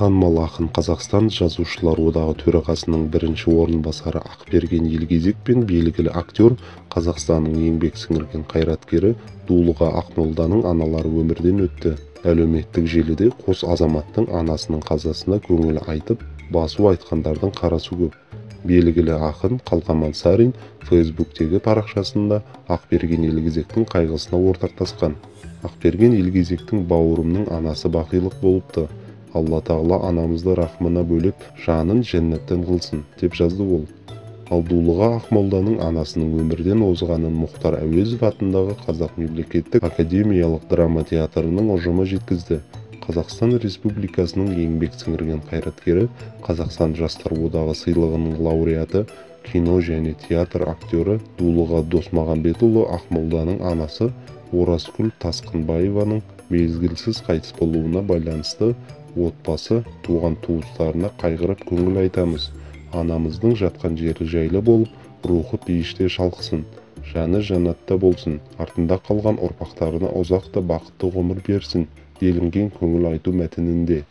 Танымал ақын Қазақстан Жазушылар одағы төрағасының бірінші орынбасары Ақберген Елгезек пен белгілі актер Қазақстанның еңбек сіңірген қайраткері Дулыға Ақмолданың аналары өмірден өтті. Әлеуметтік желіде қос азаматтың анасының қазасына көңіл айтып, басу айтқандардың қарасы көп. Белгілі ақын Қалқаман Сарин Фейсбуктегі парақшасында Ақберген Елгезектің қайғысына ортақтасқан. Ақберген Елгезектің бауырымның анасы бақилық болыпты. Алла тағала анамызды рахмына бөліп, жанын жәннаттан қылсын, деп жазды ол. Ал Дулыға Ақмолданың анасының өмірден озғанын Мұхтар Әуезов атындағы Қазақ мемлекеттік академиялық драма театрының ұжымы жеткізді. Қазақстан Республикасының еңбек сіңірген қайраткері, Қазақстан Жастар одағы сыйлығының лауреаты, кино және театр актері Дулыға Досмағамбетұлы Ақмолданың анасы Оразкүл Тасқынбаеваның мезгілсіз қайтыс болуына байланысты отбасы, туған-туыстарына қайғырып көңіл айтамыз. Анамыздың жатқан жері жайлы болып, рухы пейіште шалқысын, жаны жаннатта болсын, артында қалған ұрпақтарына ұзақты бақытты ғұмыр берсін, делінген көңіл айту мәтінінде.